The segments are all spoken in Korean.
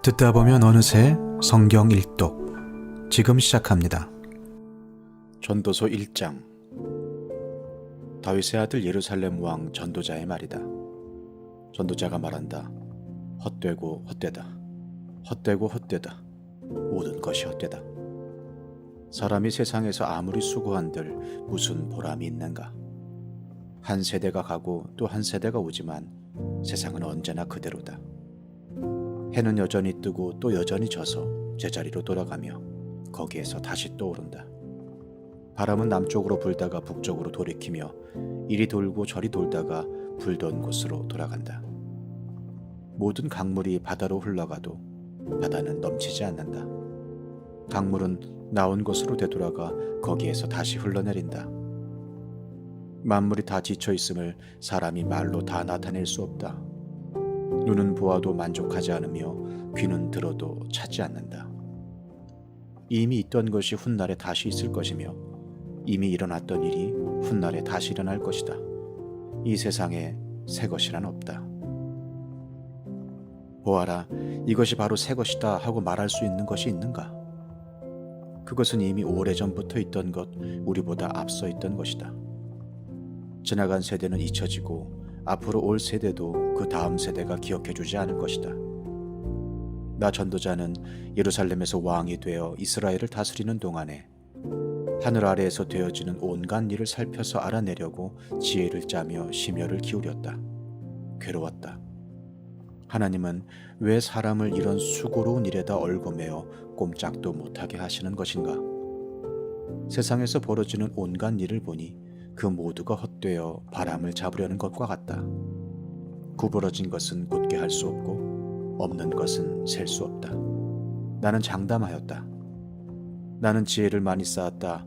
듣다 보면 어느새 성경 일독 지금 시작합니다. 전도서 1장. 다윗의 아들 예루살렘 왕 전도자의 말이다. 전도자가 말한다. 헛되고 헛되다. 헛되고 헛되다. 모든 것이 헛되다. 사람이 세상에서 아무리 수고한들 무슨 보람이 있는가. 한 세대가 가고 또 한 세대가 오지만 세상은 언제나 그대로다. 해는 여전히 뜨고 또 여전히 져서 제자리로 돌아가며 거기에서 다시 떠오른다. 바람은 남쪽으로 불다가 북쪽으로 돌이키며 이리 돌고 저리 돌다가 불던 곳으로 돌아간다. 모든 강물이 바다로 흘러가도 바다는 넘치지 않는다. 강물은 나온 곳으로 되돌아가 거기에서 다시 흘러내린다. 만물이 다 지쳐 있음을 사람이 말로 다 나타낼 수 없다. 눈은 보아도 만족하지 않으며 귀는 들어도 찾지 않는다. 이미 있던 것이 훗날에 다시 있을 것이며 이미 일어났던 일이 훗날에 다시 일어날 것이다. 이 세상에 새 것이란 없다. 보아라, 이것이 바로 새 것이다 하고 말할 수 있는 것이 있는가? 그것은 이미 오래전부터 있던 것, 우리보다 앞서 있던 것이다. 지나간 세대는 잊혀지고 앞으로 올 세대도 그 다음 세대가 기억해주지 않을 것이다. 나 전도자는 예루살렘에서 왕이 되어 이스라엘을 다스리는 동안에 하늘 아래에서 되어지는 온갖 일을 살펴서 알아내려고 지혜를 짜며 심혈을 기울였다. 괴로웠다. 하나님은 왜 사람을 이런 수고로운 일에다 얽어매어 꼼짝도 못하게 하시는 것인가? 세상에서 벌어지는 온갖 일을 보니 그 모두가 헛되어 바람을 잡으려는 것과 같다. 구부러진 것은 곧게 할 수 없고 없는 것은 셀 수 없다. 나는 장담하였다. 나는 지혜를 많이 쌓았다.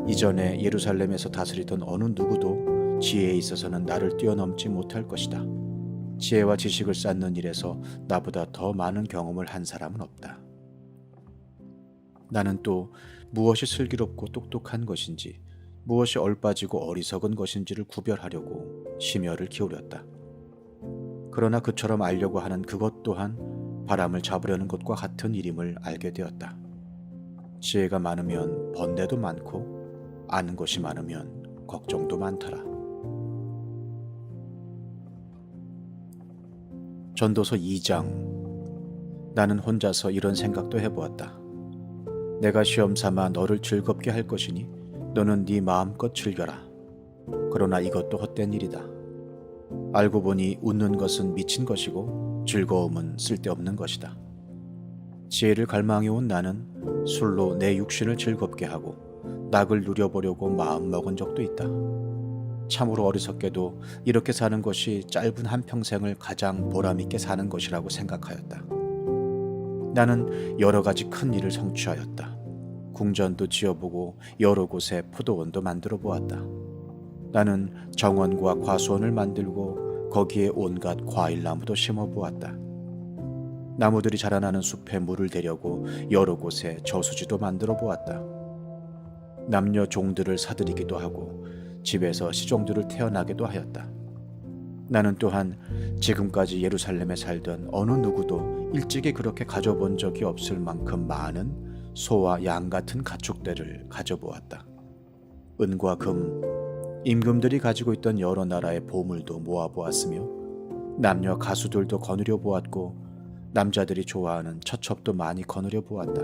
이전에 예루살렘에서 다스리던 어느 누구도 지혜에 있어서는 나를 뛰어넘지 못할 것이다. 지혜와 지식을 쌓는 일에서 나보다 더 많은 경험을 한 사람은 없다. 나는 또 무엇이 슬기롭고 똑똑한 것인지 무엇이 얼빠지고 어리석은 것인지를 구별하려고 심혈을 기울였다. 그러나 그처럼 알려고 하는 그것 또한 바람을 잡으려는 것과 같은 일임을 알게 되었다. 지혜가 많으면 번뇌도 많고 아는 것이 많으면 걱정도 많더라. 전도서 2장. 나는 혼자서 이런 생각도 해보았다. 내가 시험 삼아 너를 즐겁게 할 것이니 너는 네 마음껏 즐겨라. 그러나 이것도 헛된 일이다. 알고 보니 웃는 것은 미친 것이고 즐거움은 쓸데없는 것이다. 지혜를 갈망해온 나는 술로 내 육신을 즐겁게 하고 낙을 누려보려고 마음먹은 적도 있다. 참으로 어리석게도 이렇게 사는 것이 짧은 한평생을 가장 보람있게 사는 것이라고 생각하였다. 나는 여러 가지 큰 일을 성취하였다. 궁전도 지어보고 여러 곳에 포도원도 만들어 보았다. 나는 정원과 과수원을 만들고 거기에 온갖 과일나무도 심어 보았다. 나무들이 자라나는 숲에 물을 대려고 여러 곳에 저수지도 만들어 보았다. 남녀 종들을 사들이기도 하고 집에서 시종들을 태어나게도 하였다. 나는 또한 지금까지 예루살렘에 살던 어느 누구도 일찍이 그렇게 가져본 적이 없을 만큼 많은 소와 양 같은 가축들을 가져보았다. 은과 금, 임금들이 가지고 있던 여러 나라의 보물도 모아보았으며 남녀 가수들도 거느려 보았고 남자들이 좋아하는 처첩도 많이 거느려 보았다.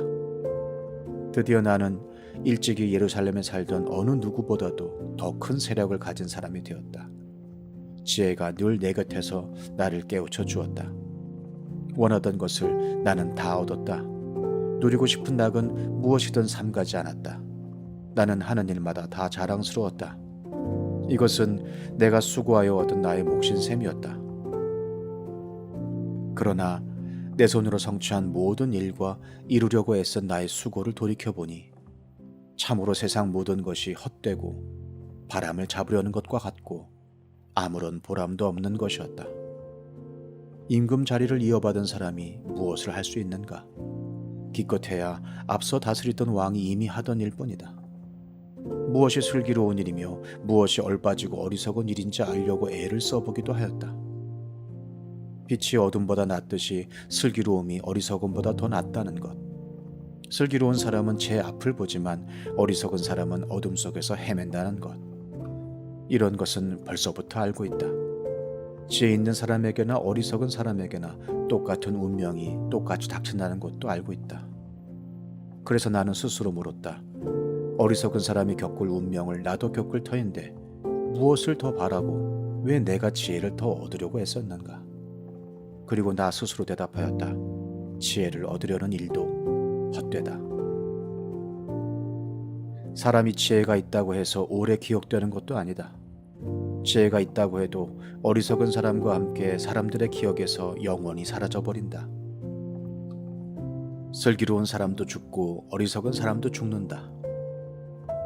드디어 나는 일찍이 예루살렘에 살던 어느 누구보다도 더 큰 세력을 가진 사람이 되었다. 지혜가 늘 내 곁에서 나를 깨우쳐 주었다. 원하던 것을 나는 다 얻었다. 누리고 싶은 낙은 무엇이든 삼가지 않았다. 나는 하는 일마다 다 자랑스러웠다. 이것은 내가 수고하여 얻은 나의 몫인 셈이었다. 그러나 내 손으로 성취한 모든 일과 이루려고 애쓴 나의 수고를 돌이켜보니 참으로 세상 모든 것이 헛되고 바람을 잡으려는 것과 같고 아무런 보람도 없는 것이었다. 임금 자리를 이어받은 사람이 무엇을 할 수 있는가? 기껏해야 앞서 다스리던 왕이 이미 하던 일뿐이다. 무엇이 슬기로운 일이며 무엇이 얼빠지고 어리석은 일인지 알려고 애를 써보기도 하였다. 빛이 어둠보다 낫듯이 슬기로움이 어리석음보다 더 낫다는 것. 슬기로운 사람은 제 앞을 보지만 어리석은 사람은 어둠 속에서 헤맨다는 것. 이런 것은 벌써부터 알고 있다. 지혜 있는 사람에게나 어리석은 사람에게나 똑같은 운명이 똑같이 닥친다는 것도 알고 있다. 그래서 나는 스스로 물었다. 어리석은 사람이 겪을 운명을 나도 겪을 터인데 무엇을 더 바라고 왜 내가 지혜를 더 얻으려고 애썼는가? 그리고 나 스스로 대답하였다. 지혜를 얻으려는 일도 헛되다. 사람이 지혜가 있다고 해서 오래 기억되는 것도 아니다. 지혜가 있다고 해도 어리석은 사람과 함께 사람들의 기억에서 영원히 사라져버린다. 슬기로운 사람도 죽고 어리석은 사람도 죽는다.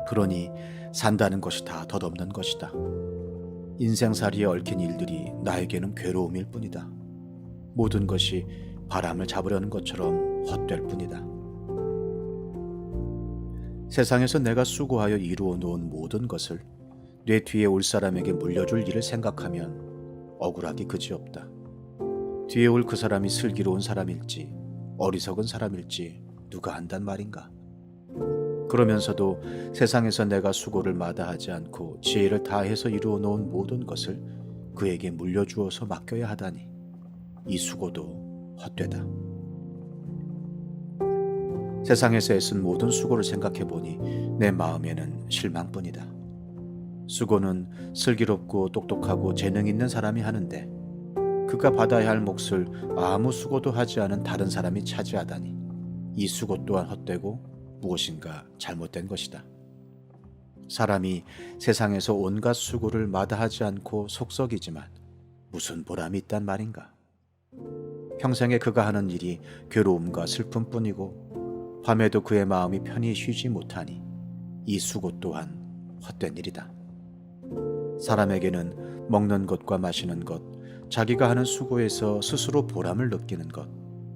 그러니 산다는 것이 다 덧없는 것이다. 인생살이에 얽힌 일들이 나에게는 괴로움일 뿐이다. 모든 것이 바람을 잡으려는 것처럼 헛될 뿐이다. 세상에서 내가 수고하여 이루어 놓은 모든 것을 내 뒤에 올 사람에게 물려줄 일을 생각하면 억울하기 그지없다. 뒤에 올 그 사람이 슬기로운 사람일지 어리석은 사람일지 누가 안단 말인가. 그러면서도 세상에서 내가 수고를 마다하지 않고 지혜를 다해서 이루어 놓은 모든 것을 그에게 물려주어서 맡겨야 하다니 이 수고도 헛되다. 세상에서 애쓴 모든 수고를 생각해보니 내 마음에는 실망뿐이다. 수고는 슬기롭고 똑똑하고 재능 있는 사람이 하는데 그가 받아야 할 몫을 아무 수고도 하지 않은 다른 사람이 차지하다니 이 수고 또한 헛되고 무엇인가 잘못된 것이다. 사람이 세상에서 온갖 수고를 마다하지 않고 속썩이지만 무슨 보람이 있단 말인가. 평생에 그가 하는 일이 괴로움과 슬픔뿐이고 밤에도 그의 마음이 편히 쉬지 못하니 이 수고 또한 헛된 일이다. 사람에게는 먹는 것과 마시는 것, 자기가 하는 수고에서 스스로 보람을 느끼는 것,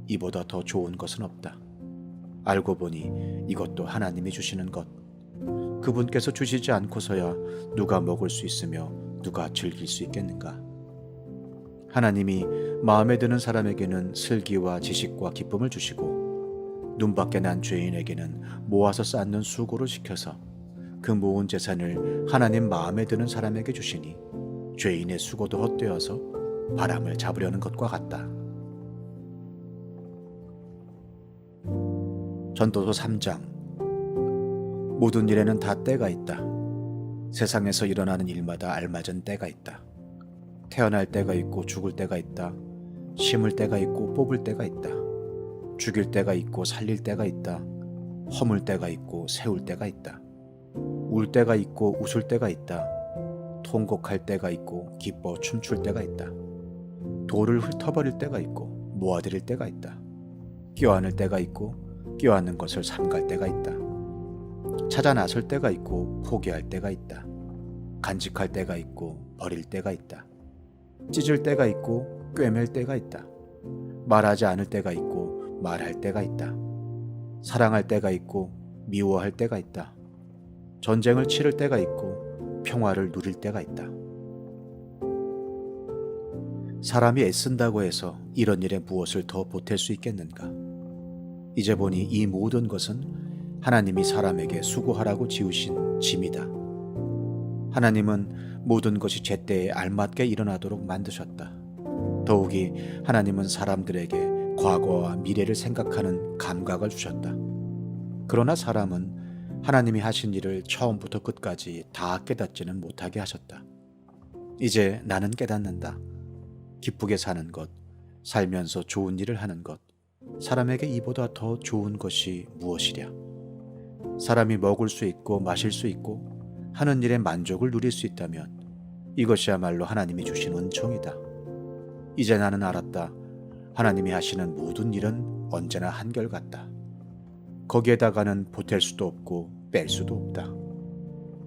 이보다 더 좋은 것은 없다. 알고 보니 이것도 하나님이 주시는 것. 그분께서 주시지 않고서야 누가 먹을 수 있으며 누가 즐길 수 있겠는가. 하나님이 마음에 드는 사람에게는 슬기와 지식과 기쁨을 주시고 눈밖에 난 죄인에게는 모아서 쌓는 수고를 시켜서 그 모은 재산을 하나님 마음에 드는 사람에게 주시니 죄인의 수고도 헛되어서 바람을 잡으려는 것과 같다. 전도서 3장. 모든 일에는 다 때가 있다. 세상에서 일어나는 일마다 알맞은 때가 있다. 태어날 때가 있고 죽을 때가 있다. 심을 때가 있고 뽑을 때가 있다. 죽일 때가 있고 살릴 때가 있다. 허물 때가 있고 세울 때가 있다. 울 때가 있고 웃을 때가 있다. 통곡할 때가 있고 기뻐 춤출 때가 있다. 돌을 훑어버릴 때가 있고 모아들일 때가 있다. 껴안을 때가 있고 껴안는 것을 삼갈 때가 있다. 찾아 나설 때가 있고 포기할 때가 있다. 간직할 때가 있고 버릴 때가 있다. 찢을 때가 있고 꿰맬 때가 있다. 말하지 않을 때가 있고 말할 때가 있다. 사랑할 때가 있고 미워할 때가 있다. 전쟁을 치를 때가 있고 평화를 누릴 때가 있다. 사람이 애쓴다고 해서 이런 일에 무엇을 더 보탤 수 있겠는가? 이제 보니 이 모든 것은 하나님이 사람에게 수고하라고 지으신 짐이다. 하나님은 모든 것이 제때에 알맞게 일어나도록 만드셨다. 더욱이 하나님은 사람들에게 과거와 미래를 생각하는 감각을 주셨다. 그러나 사람은 하나님이 하신 일을 처음부터 끝까지 다 깨닫지는 못하게 하셨다. 이제 나는 깨닫는다. 기쁘게 사는 것, 살면서 좋은 일을 하는 것, 사람에게 이보다 더 좋은 것이 무엇이랴. 사람이 먹을 수 있고 마실 수 있고 하는 일에 만족을 누릴 수 있다면 이것이야말로 하나님이 주신 은총이다. 이제 나는 알았다. 하나님이 하시는 모든 일은 언제나 한결같다. 거기에다가는 보탤 수도 없고 뺄 수도 없다.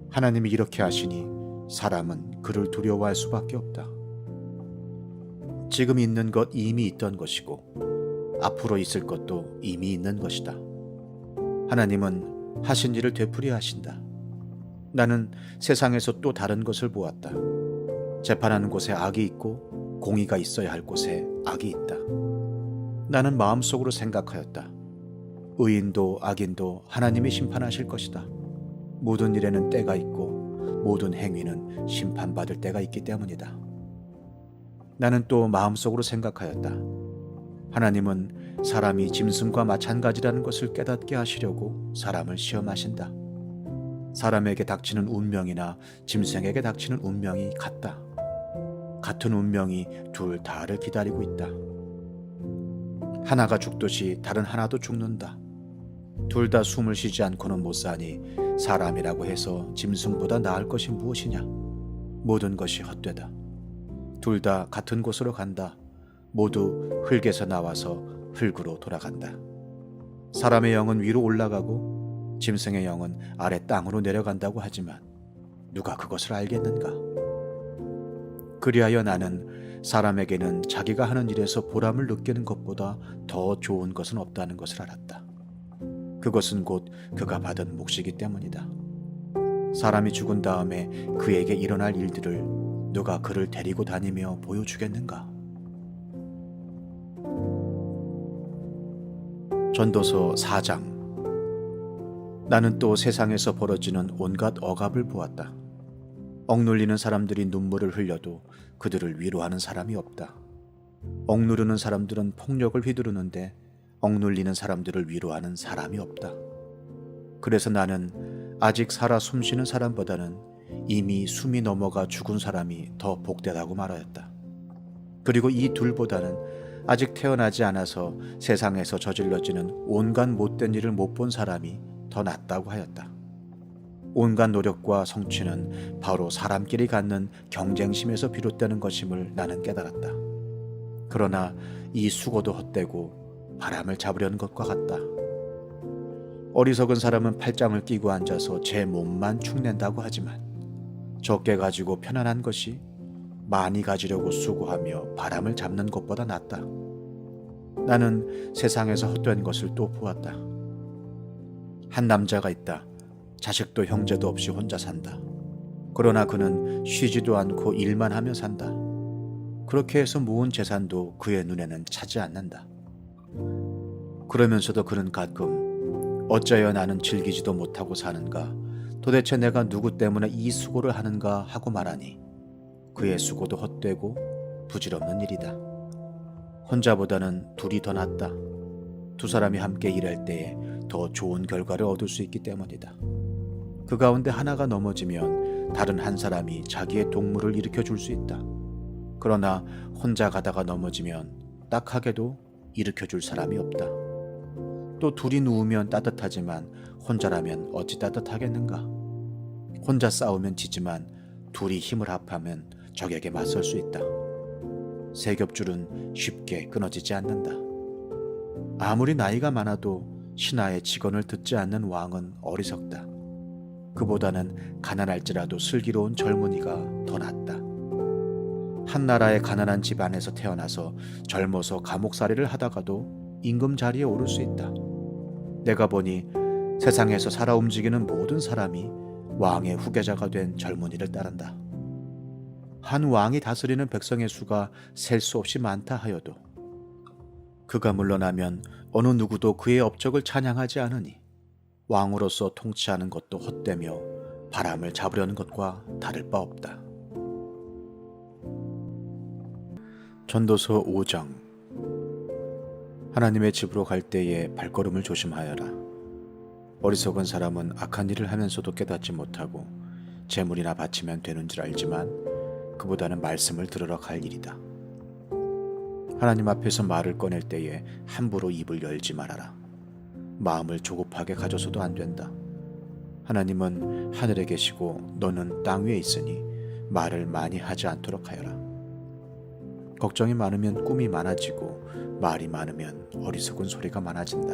하나님이 이렇게 하시니 사람은 그를 두려워할 수밖에 없다. 지금 있는 것 이미 있던 것이고 앞으로 있을 것도 이미 있는 것이다. 하나님은 하신 일을 되풀이 하신다. 나는 세상에서 또 다른 것을 보았다. 재판하는 곳에 악이 있고 공의가 있어야 할 곳에 악이 있다. 나는 마음속으로 생각하였다. 의인도 악인도 하나님이 심판하실 것이다. 모든 일에는 때가 있고 모든 행위는 심판받을 때가 있기 때문이다. 나는 또 마음속으로 생각하였다. 하나님은 사람이 짐승과 마찬가지라는 것을 깨닫게 하시려고 사람을 시험하신다. 사람에게 닥치는 운명이나 짐승에게 닥치는 운명이 같다. 같은 운명이 둘 다를 기다리고 있다. 하나가 죽듯이 다른 하나도 죽는다. 둘 다 숨을 쉬지 않고는 못 사니 사람이라고 해서 짐승보다 나을 것이 무엇이냐? 모든 것이 헛되다. 둘 다 같은 곳으로 간다. 모두 흙에서 나와서 흙으로 돌아간다. 사람의 영은 위로 올라가고 짐승의 영은 아래 땅으로 내려간다고 하지만 누가 그것을 알겠는가? 그리하여 나는 사람에게는 자기가 하는 일에서 보람을 느끼는 것보다 더 좋은 것은 없다는 것을 알았다. 그것은 곧 그가 받은 몫이기 때문이다. 사람이 죽은 다음에 그에게 일어날 일들을 누가 그를 데리고 다니며 보여주겠는가? 전도서 4장. 나는 또 세상에서 벌어지는 온갖 억압을 보았다. 억눌리는 사람들이 눈물을 흘려도 그들을 위로하는 사람이 없다. 억누르는 사람들은 폭력을 휘두르는데 억눌리는 사람들을 위로하는 사람이 없다. 그래서 나는 아직 살아 숨쉬는 사람보다는 이미 숨이 넘어가 죽은 사람이 더 복되다고 말하였다. 그리고 이 둘보다는 아직 태어나지 않아서 세상에서 저질러지는 온갖 못된 일을 못 본 사람이 더 낫다고 하였다. 온갖 노력과 성취는 바로 사람끼리 갖는 경쟁심에서 비롯되는 것임을 나는 깨달았다. 그러나 이 수고도 헛되고 바람을 잡으려는 것과 같다. 어리석은 사람은 팔짱을 끼고 앉아서 제 몸만 축낸다고 하지만 적게 가지고 편안한 것이 많이 가지려고 수고하며 바람을 잡는 것보다 낫다. 나는 세상에서 헛된 것을 또 보았다. 한 남자가 있다. 자식도 형제도 없이 혼자 산다. 그러나 그는 쉬지도 않고 일만 하며 산다. 그렇게 해서 모은 재산도 그의 눈에는 차지 않는다. 그러면서도 그는 가끔 어쩌여 나는 즐기지도 못하고 사는가? 도대체 내가 누구 때문에 이 수고를 하는가 하고 말하니 그의 수고도 헛되고 부질없는 일이다. 혼자보다는 둘이 더 낫다. 두 사람이 함께 일할 때에 더 좋은 결과를 얻을 수 있기 때문이다. 그 가운데 하나가 넘어지면 다른 한 사람이 자기의 동물을 일으켜 줄 수 있다. 그러나 혼자 가다가 넘어지면 딱하게도 일으켜 줄 사람이 없다. 또 둘이 누우면 따뜻하지만 혼자라면 어찌 따뜻하겠는가? 혼자 싸우면 지지만 둘이 힘을 합하면 적에게 맞설 수 있다. 세 겹줄은 쉽게 끊어지지 않는다. 아무리 나이가 많아도 신하의 직언을 듣지 않는 왕은 어리석다. 그보다는 가난할지라도 슬기로운 젊은이가 더 낫다. 한 나라의 가난한 집안에서 태어나서 젊어서 감옥살이를 하다가도 임금 자리에 오를 수 있다. 내가 보니 세상에서 살아 움직이는 모든 사람이 왕의 후계자가 된 젊은이를 따른다. 한 왕이 다스리는 백성의 수가 셀 수 없이 많다 하여도 그가 물러나면 어느 누구도 그의 업적을 찬양하지 않으니 왕으로서 통치하는 것도 헛되며 바람을 잡으려는 것과 다를 바 없다. 전도서 5장. 하나님의 집으로 갈 때에 발걸음을 조심하여라. 어리석은 사람은 악한 일을 하면서도 깨닫지 못하고 재물이나 바치면 되는 줄 알지만 그보다는 말씀을 들으러 갈 일이다. 하나님 앞에서 말을 꺼낼 때에 함부로 입을 열지 말아라. 마음을 조급하게 가져서도 안 된다. 하나님은 하늘에 계시고 너는 땅 위에 있으니 말을 많이 하지 않도록 하여라. 걱정이 많으면 꿈이 많아지고 말이 많으면 어리석은 소리가 많아진다.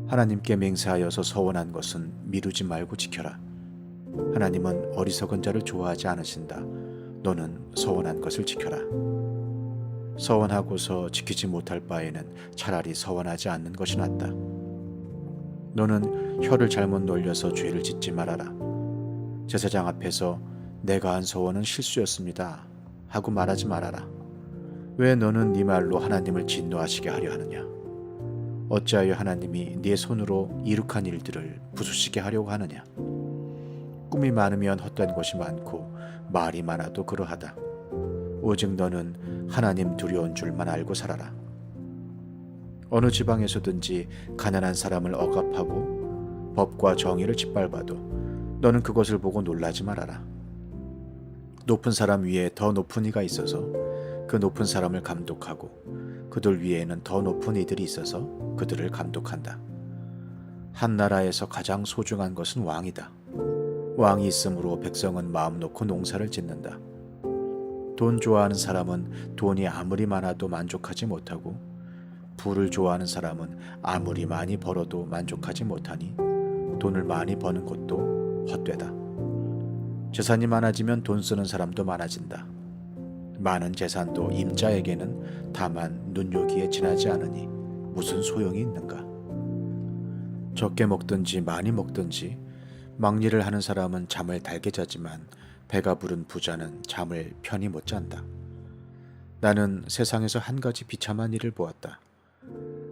하나님께 맹세하여서 서원한 것은 미루지 말고 지켜라. 하나님은 어리석은 자를 좋아하지 않으신다. 너는 서원한 것을 지켜라. 서원하고서 지키지 못할 바에는 차라리 서원하지 않는 것이 낫다. 너는 혀를 잘못 놀려서 죄를 짓지 말아라. 제사장 앞에서 내가 한 서원은 실수였습니다 하고 말하지 말아라. 왜 너는 네 말로 하나님을 진노하시게 하려 하느냐? 어찌하여 하나님이 네 손으로 이룩한 일들을 부수시게 하려고 하느냐? 꿈이 많으면 헛된 것이 많고 말이 많아도 그러하다. 오직 너는 하나님 두려운 줄만 알고 살아라. 어느 지방에서든지 가난한 사람을 억압하고 법과 정의를 짓밟아도 너는 그것을 보고 놀라지 말아라. 높은 사람 위에 더 높은 이가 있어서 그 높은 사람을 감독하고 그들 위에는 더 높은 이들이 있어서 그들을 감독한다. 한 나라에서 가장 소중한 것은 왕이다. 왕이 있으므로 백성은 마음 놓고 농사를 짓는다. 돈 좋아하는 사람은 돈이 아무리 많아도 만족하지 못하고 부를 좋아하는 사람은 아무리 많이 벌어도 만족하지 못하니 돈을 많이 버는 것도 헛되다. 재산이 많아지면 돈 쓰는 사람도 많아진다. 많은 재산도 임자에게는 다만 눈요기에 지나지 않으니 무슨 소용이 있는가? 적게 먹든지 많이 먹든지 막일을 하는 사람은 잠을 달게 자지만 배가 부른 부자는 잠을 편히 못 잔다. 나는 세상에서 한 가지 비참한 일을 보았다.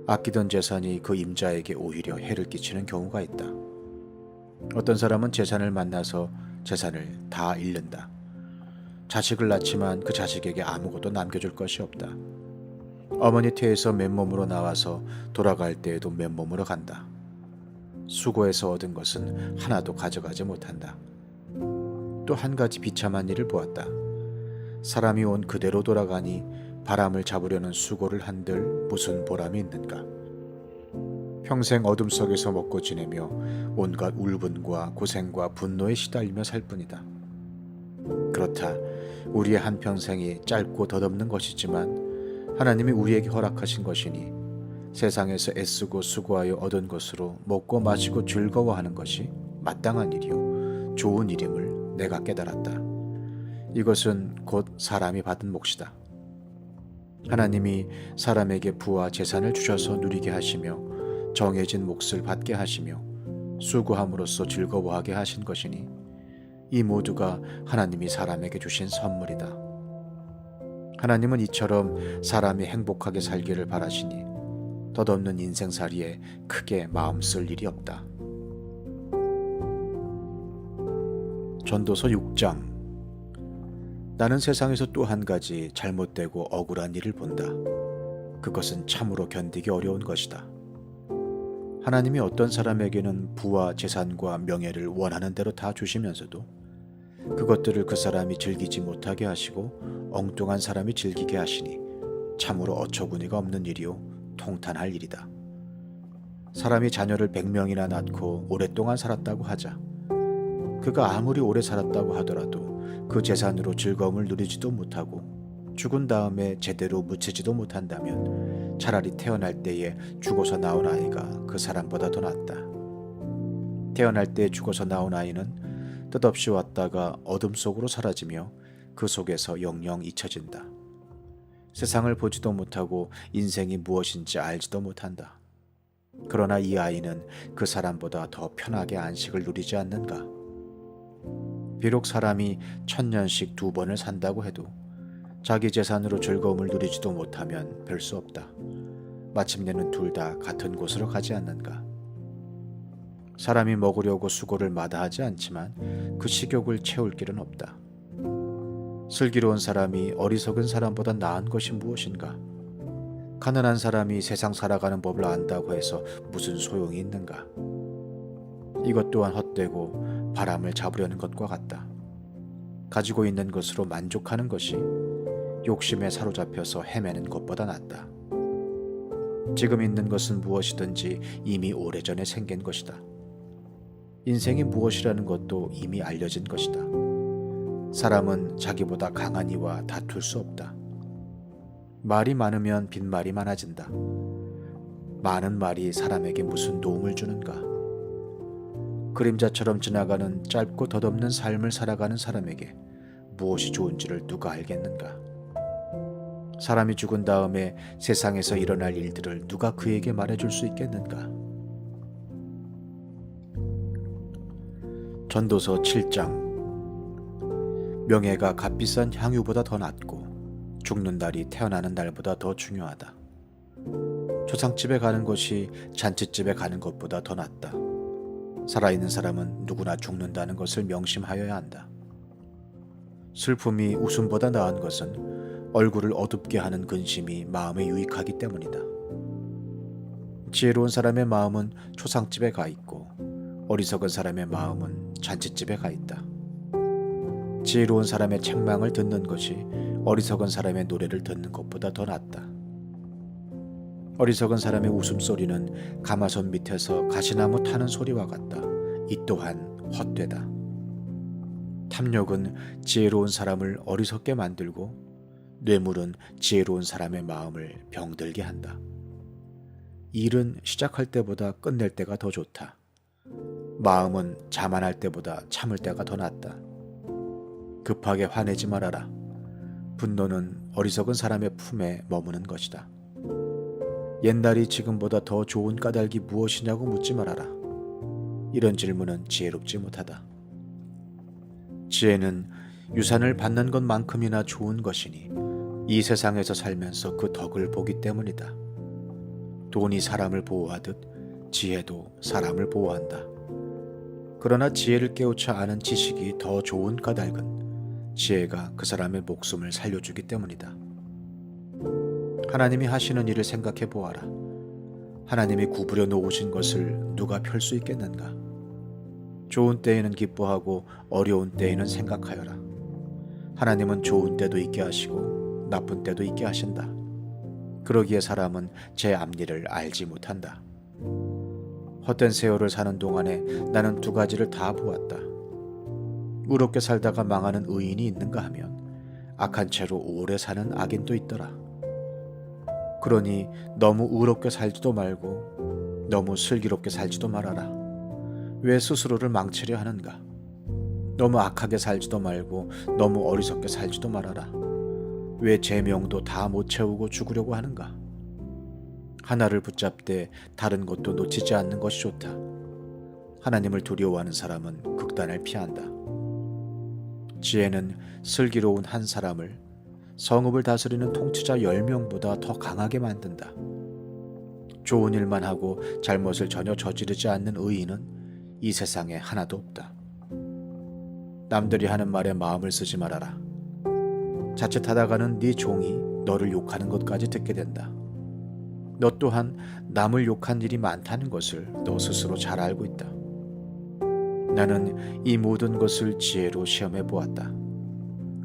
아끼던 재산이 그 임자에게 오히려 해를 끼치는 경우가 있다. 어떤 사람은 재산을 만나서 재산을 다 잃는다. 자식을 낳지만 그 자식에게 아무것도 남겨줄 것이 없다. 어머니 태에서 맨몸으로 나와서 돌아갈 때에도 맨몸으로 간다. 수고해서 얻은 것은 하나도 가져가지 못한다. 또 한 가지 비참한 일을 보았다. 사람이 온 그대로 돌아가니 바람을 잡으려는 수고를 한들 무슨 보람이 있는가? 평생 어둠 속에서 먹고 지내며 온갖 울분과 고생과 분노에 시달리며 살 뿐이다. 그렇다. 우리의 한평생이 짧고 덧없는 것이지만 하나님이 우리에게 허락하신 것이니 세상에서 애쓰고 수고하여 얻은 것으로 먹고 마시고 즐거워하는 것이 마땅한 일이요 좋은 일임을 내가 깨달았다. 이것은 곧 사람이 받은 몫이다. 하나님이 사람에게 부와 재산을 주셔서 누리게 하시며 정해진 몫을 받게 하시며 수고함으로써 즐거워하게 하신 것이니 이 모두가 하나님이 사람에게 주신 선물이다. 하나님은 이처럼 사람이 행복하게 살기를 바라시니 덧없는 인생살이에 크게 마음 쓸 일이 없다. 전도서 6장. 나는 세상에서 또 한 가지 잘못되고 억울한 일을 본다. 그것은 참으로 견디기 어려운 것이다. 하나님이 어떤 사람에게는 부와 재산과 명예를 원하는 대로 다 주시면서도 그것들을 그 사람이 즐기지 못하게 하시고 엉뚱한 사람이 즐기게 하시니 참으로 어처구니가 없는 일이요 통탄할 일이다. 사람이 자녀를 100명이나 낳고 오랫동안 살았다고 하자. 그가 아무리 오래 살았다고 하더라도 그 재산으로 즐거움을 누리지도 못하고 죽은 다음에 제대로 묻히지도 못한다면 차라리 태어날 때에 죽어서 나온 아이가 그 사람보다 더 낫다. 태어날 때 죽어서 나온 아이는 뜻없이 왔다가 어둠 속으로 사라지며 그 속에서 영영 잊혀진다. 세상을 보지도 못하고 인생이 무엇인지 알지도 못한다. 그러나 이 아이는 그 사람보다 더 편하게 안식을 누리지 않는가? 비록 사람이 1000년씩 2번을 산다고 해도 자기 재산으로 즐거움을 누리지도 못하면 별 수 없다. 마침내는 둘 다 같은 곳으로 가지 않는가? 사람이 먹으려고 수고를 마다하지 않지만 그 식욕을 채울 길은 없다. 슬기로운 사람이 어리석은 사람보다 나은 것이 무엇인가? 가난한 사람이 세상 살아가는 법을 안다고 해서 무슨 소용이 있는가? 이것 또한 헛되고 바람을 잡으려는 것과 같다. 가지고 있는 것으로 만족하는 것이 욕심에 사로잡혀서 헤매는 것보다 낫다. 지금 있는 것은 무엇이든지 이미 오래전에 생긴 것이다. 인생이 무엇이라는 것도 이미 알려진 것이다. 사람은 자기보다 강한 이와 다툴 수 없다. 말이 많으면 빈말이 많아진다. 많은 말이 사람에게 무슨 도움을 주는가? 그림자처럼 지나가는 짧고 덧없는 삶을 살아가는 사람에게 무엇이 좋은지를 누가 알겠는가? 사람이 죽은 다음에 세상에서 일어날 일들을 누가 그에게 말해줄 수 있겠는가? 전도서 7장. 명예가 값비싼 향유보다 더 낫고 죽는 날이 태어나는 날보다 더 중요하다. 초상집에 가는 것이 잔치집에 가는 것보다 더 낫다. 살아있는 사람은 누구나 죽는다는 것을 명심하여야 한다. 슬픔이 웃음보다 나은 것은 얼굴을 어둡게 하는 근심이 마음에 유익하기 때문이다. 지혜로운 사람의 마음은 초상집에 가 있고 어리석은 사람의 마음은 잔치집에 가 있다. 지혜로운 사람의 책망을 듣는 것이 어리석은 사람의 노래를 듣는 것보다 더 낫다. 어리석은 사람의 웃음소리는 가마솥 밑에서 가시나무 타는 소리와 같다. 이 또한 헛되다. 탐욕은 지혜로운 사람을 어리석게 만들고 뇌물은 지혜로운 사람의 마음을 병들게 한다. 일은 시작할 때보다 끝낼 때가 더 좋다. 마음은 자만할 때보다 참을 때가 더 낫다. 급하게 화내지 말아라. 분노는 어리석은 사람의 품에 머무는 것이다. 옛날이 지금보다 더 좋은 까닭이 무엇이냐고 묻지 말아라. 이런 질문은 지혜롭지 못하다. 지혜는 유산을 받는 것만큼이나 좋은 것이니 이 세상에서 살면서 그 덕을 보기 때문이다. 돈이 사람을 보호하듯 지혜도 사람을 보호한다. 그러나 지혜를 깨우쳐 아는 지식이 더 좋은 까닭은 지혜가 그 사람의 목숨을 살려주기 때문이다. 하나님이 하시는 일을 생각해 보아라. 하나님이 구부려 놓으신 것을 누가 펼 수 있겠는가? 좋은 때에는 기뻐하고 어려운 때에는 생각하여라. 하나님은 좋은 때도 있게 하시고 나쁜 때도 있게 하신다. 그러기에 사람은 제 앞일을 알지 못한다. 헛된 세월을 사는 동안에 나는 두 가지를 다 보았다. 의롭게 살다가 망하는 의인이 있는가 하면 악한 채로 오래 사는 악인도 있더라. 그러니 너무 의롭게 살지도 말고 너무 슬기롭게 살지도 말아라. 왜 스스로를 망치려 하는가? 너무 악하게 살지도 말고 너무 어리석게 살지도 말아라. 왜 제 명도 다 못 채우고 죽으려고 하는가? 하나를 붙잡되 다른 것도 놓치지 않는 것이 좋다. 하나님을 두려워하는 사람은 극단을 피한다. 지혜는 슬기로운 한 사람을 성읍을 다스리는 통치자 10명보다 더 강하게 만든다. 좋은 일만 하고 잘못을 전혀 저지르지 않는 의인은 이 세상에 하나도 없다. 남들이 하는 말에 마음을 쓰지 말아라. 자칫하다가는 네 종이 너를 욕하는 것까지 듣게 된다. 너 또한 남을 욕한 일이 많다는 것을 너 스스로 잘 알고 있다. 나는 이 모든 것을 지혜로 시험해 보았다.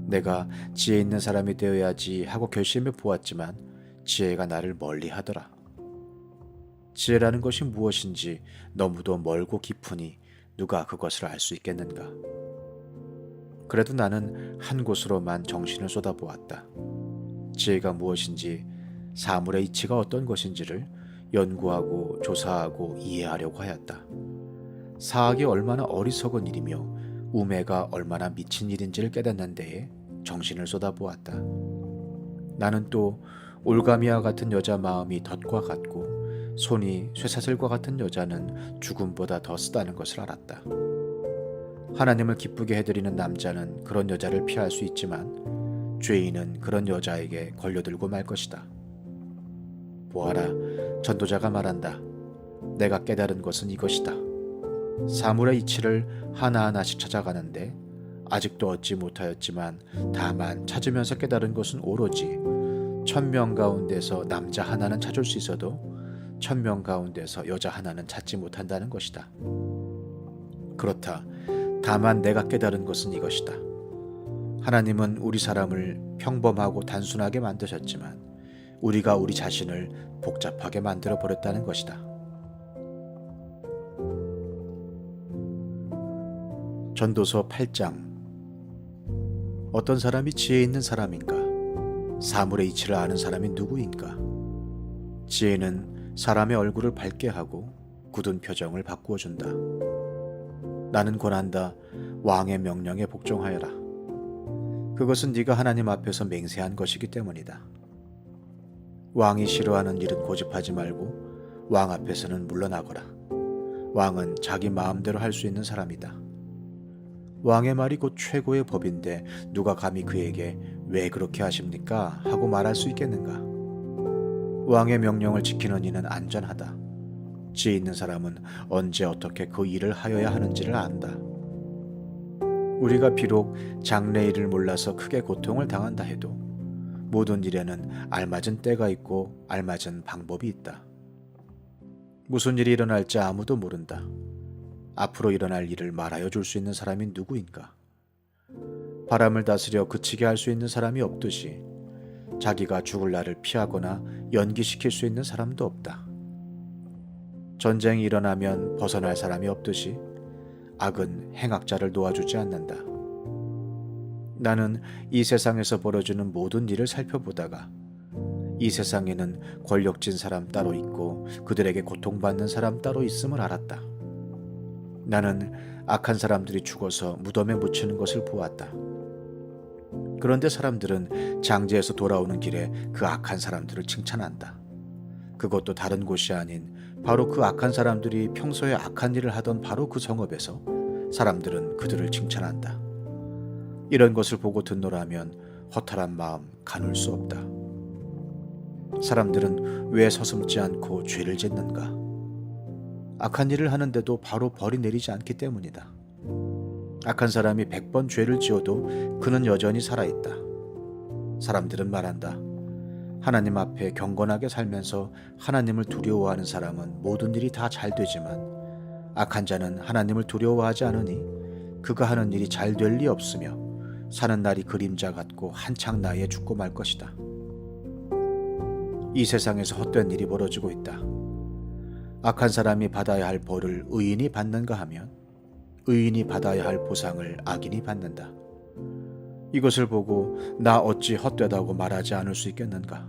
내가 지혜 있는 사람이 되어야지 하고 결심해 보았지만 지혜가 나를 멀리 하더라. 지혜라는 것이 무엇인지 너무도 멀고 깊으니 누가 그것을 알 수 있겠는가? 그래도 나는 한 곳으로만 정신을 쏟아보았다. 지혜가 무엇인지, 사물의 이치가 어떤 것인지를 연구하고 조사하고 이해하려고 하였다. 사악이 얼마나 어리석은 일이며 우매가 얼마나 미친 일인지를 깨닫는 데에 정신을 쏟아보았다. 나는 또 올가미와 같은 여자 마음이 덫과 같고 손이 쇠사슬과 같은 여자는 죽음보다 더 쓰다는 것을 알았다. 하나님을 기쁘게 해드리는 남자는 그런 여자를 피할 수 있지만 죄인은 그런 여자에게 걸려들고 말 것이다. 보아라, 전도자가 말한다. 내가 깨달은 것은 이것이다. 사물의 이치를 하나하나씩 찾아가는데 아직도 얻지 못하였지만 다만 찾으면서 깨달은 것은 오로지 1000명 가운데서 남자 하나는 찾을 수 있어도 1000명 가운데서 여자 하나는 찾지 못한다는 것이다. 그렇다. 다만 내가 깨달은 것은 이것이다. 하나님은 우리 사람을 평범하고 단순하게 만드셨지만 우리가 우리 자신을 복잡하게 만들어 버렸다는 것이다. 전도서 8장. 어떤 사람이 지혜 있는 사람인가? 사물의 이치를 아는 사람이 누구인가? 지혜는 사람의 얼굴을 밝게 하고 굳은 표정을 바꾸어 준다. 나는 권한다. 왕의 명령에 복종하여라. 그것은 네가 하나님 앞에서 맹세한 것이기 때문이다. 왕이 싫어하는 일은 고집하지 말고 왕 앞에서는 물러나거라. 왕은 자기 마음대로 할 수 있는 사람이다. 왕의 말이 곧 최고의 법인데 누가 감히 그에게 왜 그렇게 하십니까? 하고 말할 수 있겠는가? 왕의 명령을 지키는 이는 안전하다. 지혜 있는 사람은 언제 어떻게 그 일을 하여야 하는지를 안다. 우리가 비록 장래일을 몰라서 크게 고통을 당한다 해도 모든 일에는 알맞은 때가 있고 알맞은 방법이 있다. 무슨 일이 일어날지 아무도 모른다. 앞으로 일어날 일을 말하여 줄 수 있는 사람이 누구인가? 바람을 다스려 그치게 할 수 있는 사람이 없듯이 자기가 죽을 날을 피하거나 연기시킬 수 있는 사람도 없다. 전쟁이 일어나면 벗어날 사람이 없듯이 악은 행악자를 도와주지 않는다. 나는 이 세상에서 벌어지는 모든 일을 살펴보다가 이 세상에는 권력진 사람 따로 있고 그들에게 고통받는 사람 따로 있음을 알았다. 나는 악한 사람들이 죽어서 무덤에 묻히는 것을 보았다. 그런데 사람들은 장제에서 돌아오는 길에 그 악한 사람들을 칭찬한다. 그것도 다른 곳이 아닌 바로 그 악한 사람들이 평소에 악한 일을 하던 바로 그 성읍에서 사람들은 그들을 칭찬한다. 이런 것을 보고 듣노라면 허탈한 마음 가눌 수 없다. 사람들은 왜 서슴지 않고 죄를 짓는가? 악한 일을 하는데도 바로 벌이 내리지 않기 때문이다. 악한 사람이 100번 죄를 지어도 그는 여전히 살아있다. 사람들은 말한다. 하나님 앞에 경건하게 살면서 하나님을 두려워하는 사람은 모든 일이 다 잘 되지만 악한 자는 하나님을 두려워하지 않으니 그가 하는 일이 잘 될 리 없으며 사는 날이 그림자 같고 한창 나이에 죽고 말 것이다. 이 세상에서 헛된 일이 벌어지고 있다. 악한 사람이 받아야 할 벌을 의인이 받는가 하면 의인이 받아야 할 보상을 악인이 받는다. 이것을 보고 나 어찌 헛되다고 말하지 않을 수 있겠는가?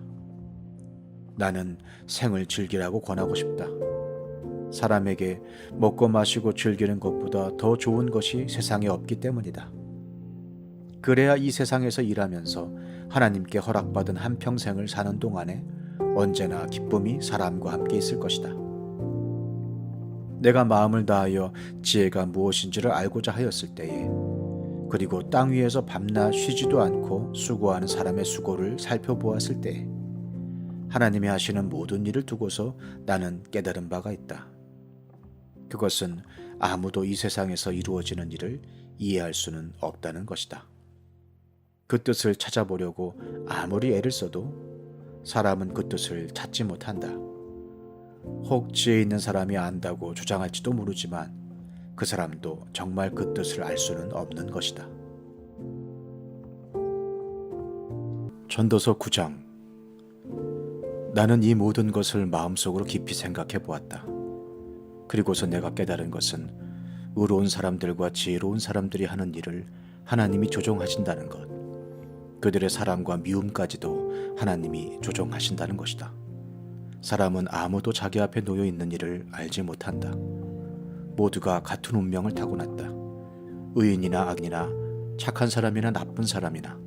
나는 생을 즐기라고 권하고 싶다. 사람에게 먹고 마시고 즐기는 것보다 더 좋은 것이 세상에 없기 때문이다. 그래야 이 세상에서 일하면서 하나님께 허락받은 한평생을 사는 동안에 언제나 기쁨이 사람과 함께 있을 것이다. 내가 마음을 다하여 지혜가 무엇인지를 알고자 하였을 때에 그리고 땅 위에서 밤낮 쉬지도 않고 수고하는 사람의 수고를 살펴보았을 때에 하나님이 하시는 모든 일을 두고서 나는 깨달은 바가 있다. 그것은 아무도 이 세상에서 이루어지는 일을 이해할 수는 없다는 것이다. 그 뜻을 찾아보려고 아무리 애를 써도 사람은 그 뜻을 찾지 못한다. 혹 지혜 있는 사람이 안다고 주장할지도 모르지만 그 사람도 정말 그 뜻을 알 수는 없는 것이다. 전도서 9장. 나는 이 모든 것을 마음속으로 깊이 생각해 보았다. 그리고서 내가 깨달은 것은 의로운 사람들과 지혜로운 사람들이 하는 일을 하나님이 조종하신다는 것, 그들의 사랑과 미움까지도 하나님이 조종하신다는 것이다. 사람은 아무도 자기 앞에 놓여 있는 일을 알지 못한다. 모두가 같은 운명을 타고났다. 의인이나 악인이나 착한 사람이나 나쁜 사람이나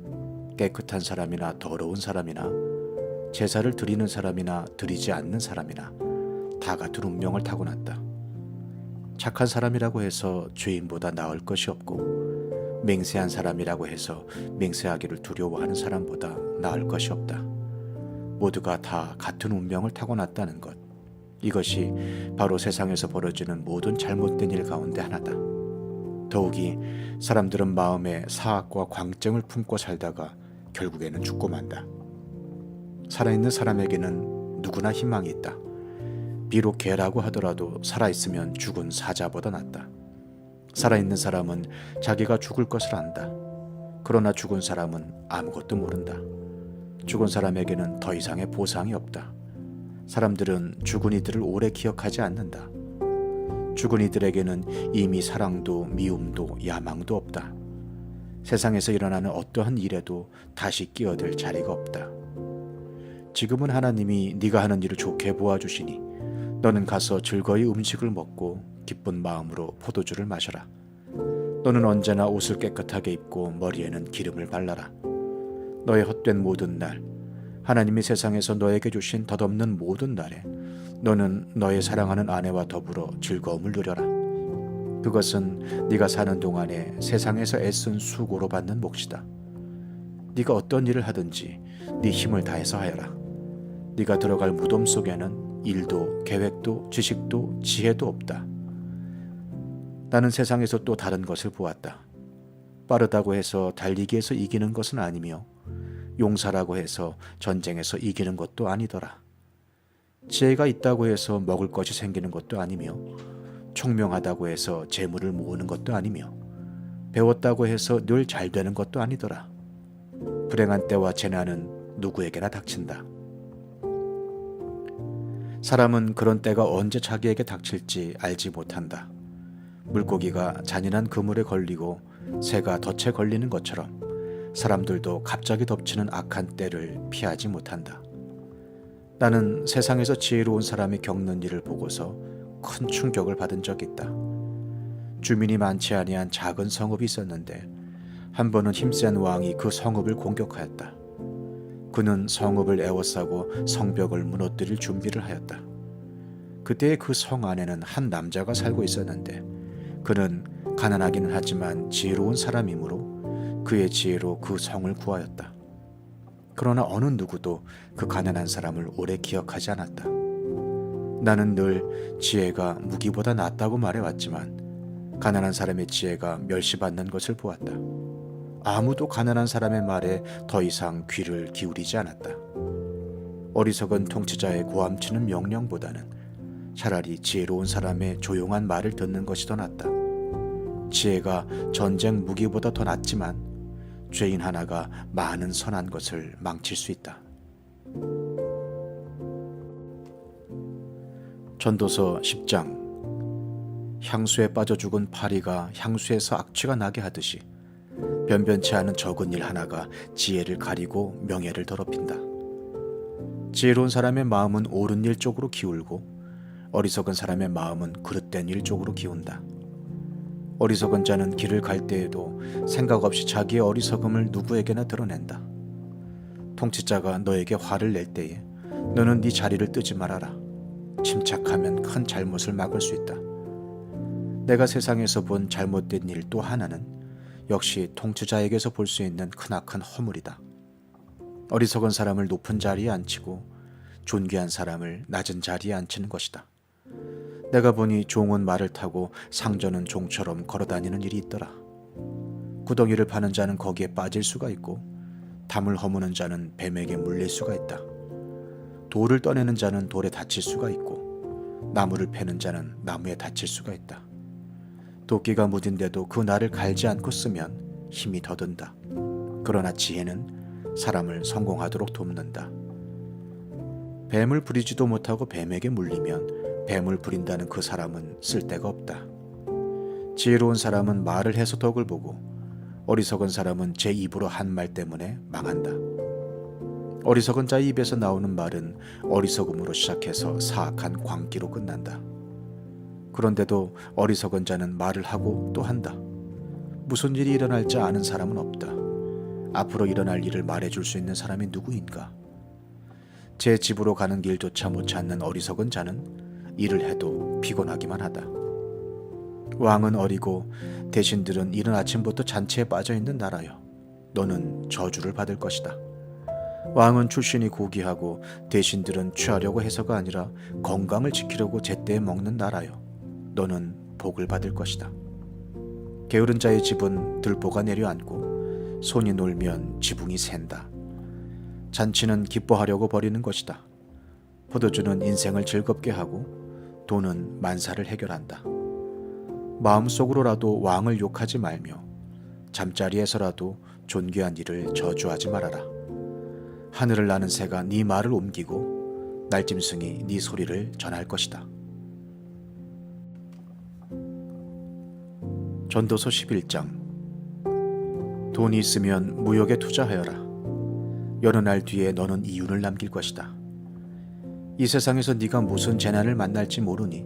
깨끗한 사람이나 더러운 사람이나 제사를 드리는 사람이나 드리지 않는 사람이나 다 같은 운명을 타고났다. 착한 사람이라고 해서 죄인보다 나을 것이 없고 맹세한 사람이라고 해서 맹세하기를 두려워하는 사람보다 나을 것이 없다. 모두가 다 같은 운명을 타고났다는 것, 이것이 바로 세상에서 벌어지는 모든 잘못된 일 가운데 하나다. 더욱이 사람들은 마음에 사악과 광증을 품고 살다가 결국에는 죽고 만다. 살아있는 사람에게는 누구나 희망이 있다. 비록 개라고 하더라도 살아있으면 죽은 사자보다 낫다. 살아있는 사람은 자기가 죽을 것을 안다. 그러나 죽은 사람은 아무것도 모른다. 죽은 사람에게는 더 이상의 보상이 없다. 사람들은 죽은 이들을 오래 기억하지 않는다. 죽은 이들에게는 이미 사랑도 미움도 야망도 없다. 세상에서 일어나는 어떠한 일에도 다시 끼어들 자리가 없다. 지금은 하나님이 네가 하는 일을 좋게 보아주시니 너는 가서 즐거이 음식을 먹고 기쁜 마음으로 포도주를 마셔라. 너는 언제나 옷을 깨끗하게 입고 머리에는 기름을 발라라. 너의 헛된 모든 날, 하나님이 세상에서 너에게 주신 덧없는 모든 날에 너는 너의 사랑하는 아내와 더불어 즐거움을 누려라. 그것은 네가 사는 동안에 세상에서 애쓴 수고로 받는 몫이다. 네가 어떤 일을 하든지 네 힘을 다해서 하여라. 네가 들어갈 무덤 속에는 일도 계획도 지식도 지혜도 없다. 나는 세상에서 또 다른 것을 보았다. 빠르다고 해서 달리기에서 이기는 것은 아니며 용사라고 해서 전쟁에서 이기는 것도 아니더라. 지혜가 있다고 해서 먹을 것이 생기는 것도 아니며 총명하다고 해서 재물을 모으는 것도 아니며 배웠다고 해서 늘 잘 되는 것도 아니더라. 불행한 때와 재난은 누구에게나 닥친다. 사람은 그런 때가 언제 자기에게 닥칠지 알지 못한다. 물고기가 잔인한 그물에 걸리고 새가 덫에 걸리는 것처럼 사람들도 갑자기 덮치는 악한 때를 피하지 못한다. 나는 세상에서 지혜로운 사람이 겪는 일을 보고서 큰 충격을 받은 적이 있다. 주민이 많지 아니한 작은 성읍이 있었는데 한 번은 힘센 왕이 그 성읍을 공격하였다. 그는 성읍을 에워싸고 성벽을 무너뜨릴 준비를 하였다. 그때 그 성 안에는 한 남자가 살고 있었는데 그는 가난하기는 하지만 지혜로운 사람이므로 그의 지혜로 그 성을 구하였다. 그러나 어느 누구도 그 가난한 사람을 오래 기억하지 않았다. 나는 늘 지혜가 무기보다 낫다고 말해왔지만 가난한 사람의 지혜가 멸시받는 것을 보았다. 아무도 가난한 사람의 말에 더 이상 귀를 기울이지 않았다. 어리석은 통치자의 고함치는 명령보다는 차라리 지혜로운 사람의 조용한 말을 듣는 것이 더 낫다. 지혜가 전쟁 무기보다 더 낫지만 죄인 하나가 많은 선한 것을 망칠 수 있다. 전도서 10장. 향수에 빠져 죽은 파리가 향수에서 악취가 나게 하듯이 변변치 않은 적은 일 하나가 지혜를 가리고 명예를 더럽힌다. 지혜로운 사람의 마음은 옳은 일 쪽으로 기울고 어리석은 사람의 마음은 그릇된 일 쪽으로 기운다. 어리석은 자는 길을 갈 때에도 생각 없이 자기의 어리석음을 누구에게나 드러낸다. 통치자가 너에게 화를 낼 때에 너는 네 자리를 뜨지 말아라. 침착하면 큰 잘못을 막을 수 있다. 내가 세상에서 본 잘못된 일 또 하나는 역시 통치자에게서 볼 수 있는 크나큰 허물이다. 어리석은 사람을 높은 자리에 앉히고 존귀한 사람을 낮은 자리에 앉히는 것이다. 내가 보니 종은 말을 타고 상전은 종처럼 걸어다니는 일이 있더라. 구덩이를 파는 자는 거기에 빠질 수가 있고 담을 허무는 자는 뱀에게 물릴 수가 있다. 돌을 떠내는 자는 돌에 다칠 수가 있고 나무를 패는 자는 나무에 다칠 수가 있다. 도끼가 묻은데도 그 날을 갈지 않고 쓰면 힘이 더 든다. 그러나 지혜는 사람을 성공하도록 돕는다. 뱀을 부리지도 못하고 뱀에게 물리면 뱀을 부린다는 그 사람은 쓸데가 없다. 지혜로운 사람은 말을 해서 덕을 보고 어리석은 사람은 제 입으로 한 말 때문에 망한다. 어리석은 자의 입에서 나오는 말은 어리석음으로 시작해서 사악한 광기로 끝난다. 그런데도 어리석은 자는 말을 하고 또 한다. 무슨 일이 일어날지 아는 사람은 없다. 앞으로 일어날 일을 말해줄 수 있는 사람이 누구인가? 제 집으로 가는 길조차 못 찾는 어리석은 자는 일을 해도 피곤하기만 하다. 왕은 어리고 대신들은 이른 아침부터 잔치에 빠져있는 나라여. 너는 저주를 받을 것이다. 왕은 출신이 고귀하고 대신들은 취하려고 해서가 아니라 건강을 지키려고 제때에 먹는 나라여. 너는 복을 받을 것이다. 게으른 자의 집은 들보가 내려앉고 손이 놀면 지붕이 샌다. 잔치는 기뻐하려고 벌이는 것이다. 포도주는 인생을 즐겁게 하고 돈은 만사를 해결한다. 마음속으로라도 왕을 욕하지 말며 잠자리에서라도 존귀한 일을 저주하지 말아라. 하늘을 나는 새가 네 말을 옮기고 날짐승이 네 소리를 전할 것이다. 전도서 11장. 돈이 있으면 무역에 투자하여라. 여러 날 뒤에 너는 이윤을 남길 것이다. 이 세상에서 네가 무슨 재난을 만날지 모르니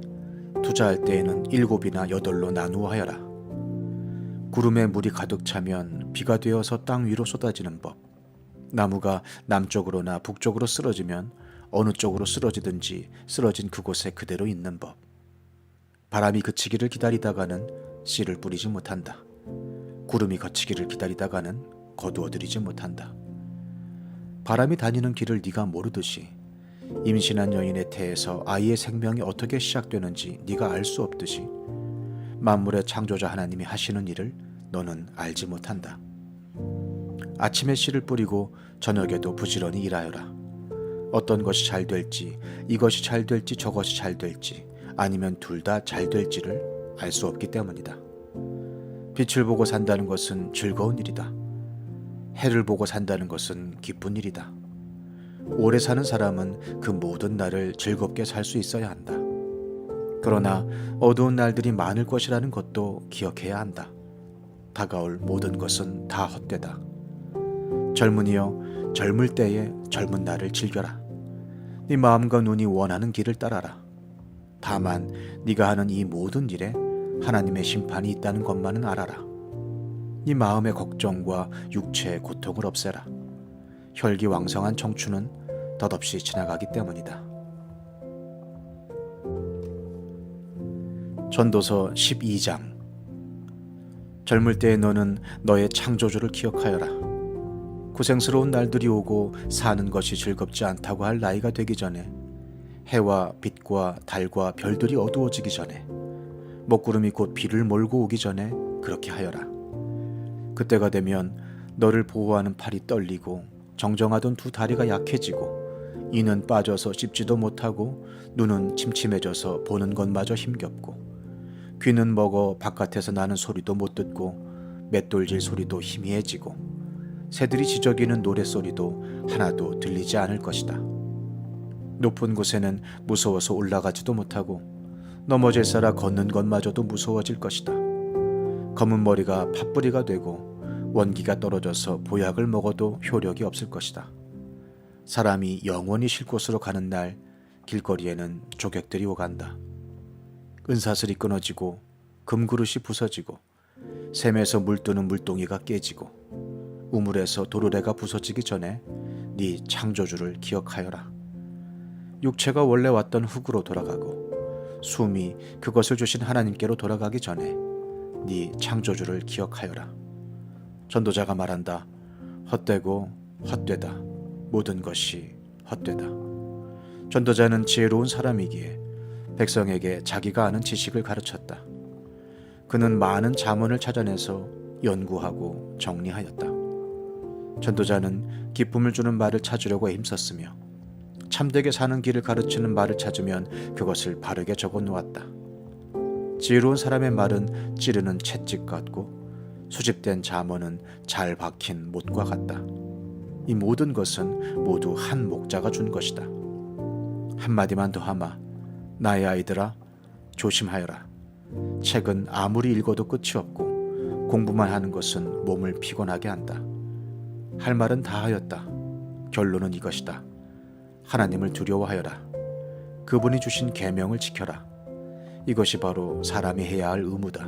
투자할 때에는 7이나 8로 나누어 하여라. 구름에 물이 가득 차면 비가 되어서 땅 위로 쏟아지는 법. 나무가 남쪽으로나 북쪽으로 쓰러지면 어느 쪽으로 쓰러지든지 쓰러진 그곳에 그대로 있는 법. 바람이 그치기를 기다리다가는 씨를 뿌리지 못한다. 구름이 걷히기를 기다리다가는 거두어들이지 못한다. 바람이 다니는 길을 네가 모르듯이 임신한 여인의 태에서 아이의 생명이 어떻게 시작되는지 네가 알 수 없듯이 만물의 창조자 하나님이 하시는 일을 너는 알지 못한다. 아침에 씨를 뿌리고 저녁에도 부지런히 일하여라. 어떤 것이 잘 될지, 이것이 잘 될지 저것이 잘 될지, 아니면 둘 다 잘 될지를 알 수 없기 때문이다. 빛을 보고 산다는 것은 즐거운 일이다. 해를 보고 산다는 것은 기쁜 일이다. 오래 사는 사람은 그 모든 날을 즐겁게 살 수 있어야 한다. 그러나 어두운 날들이 많을 것이라는 것도 기억해야 한다. 다가올 모든 것은 다 헛되다. 젊은이여, 젊을 때에 젊은 날을 즐겨라. 네 마음과 눈이 원하는 길을 따라라. 다만 네가 하는 이 모든 일에 하나님의 심판이 있다는 것만은 알아라. 네 마음의 걱정과 육체의 고통을 없애라. 혈기왕성한 청춘은 덧없이 지나가기 때문이다. 전도서 12장. 젊을 때의 너는 너의 창조주를 기억하여라. 고생스러운 날들이 오고 사는 것이 즐겁지 않다고 할 나이가 되기 전에, 해와 빛과 달과 별들이 어두워지기 전에, 먹구름이 곧 비를 몰고 오기 전에 그렇게 하여라. 그때가 되면 너를 보호하는 팔이 떨리고 정정하던 두 다리가 약해지고 이는 빠져서 씹지도 못하고 눈은 침침해져서 보는 것마저 힘겹고 귀는 먹어 바깥에서 나는 소리도 못 듣고 맷돌질 소리도 희미해지고 새들이 지저귀는 노랫소리도 하나도 들리지 않을 것이다. 높은 곳에는 무서워서 올라가지도 못하고 넘어질세라 걷는 것마저도 무서워질 것이다. 검은 머리가 팥뿌리가 되고 원기가 떨어져서 보약을 먹어도 효력이 없을 것이다. 사람이 영원히 쉴 곳으로 가는 날 길거리에는 조객들이 오간다. 은사슬이 끊어지고 금그릇이 부서지고 샘에서 물뜨는 물동이가 깨지고 우물에서 도르래가 부서지기 전에 네 창조주를 기억하여라. 육체가 원래 왔던 흙으로 돌아가고 숨이 그것을 주신 하나님께로 돌아가기 전에 네 창조주를 기억하여라. 전도자가 말한다. 헛되고 헛되다. 모든 것이 헛되다. 전도자는 지혜로운 사람이기에 백성에게 자기가 아는 지식을 가르쳤다. 그는 많은 자문을 찾아내서 연구하고 정리하였다. 전도자는 기쁨을 주는 말을 찾으려고 힘썼으며 참되게 사는 길을 가르치는 말을 찾으면 그것을 바르게 적어 놓았다. 지혜로운 사람의 말은 찌르는 채찍 같고 수집된 잠언은 잘 박힌 못과 같다. 이 모든 것은 모두 한 목자가 준 것이다. 한마디만 더 하마. 나의 아이들아, 조심하여라. 책은 아무리 읽어도 끝이 없고 공부만 하는 것은 몸을 피곤하게 한다. 할 말은 다 하였다. 결론은 이것이다. 하나님을 두려워하여라. 그분이 주신 계명을 지켜라. 이것이 바로 사람이 해야 할 의무다.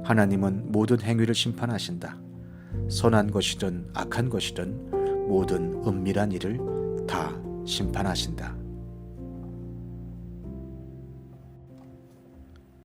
하나님은 모든 행위를 심판하신다. 선한 것이든 악한 것이든 모든 은밀한 일을 다 심판하신다.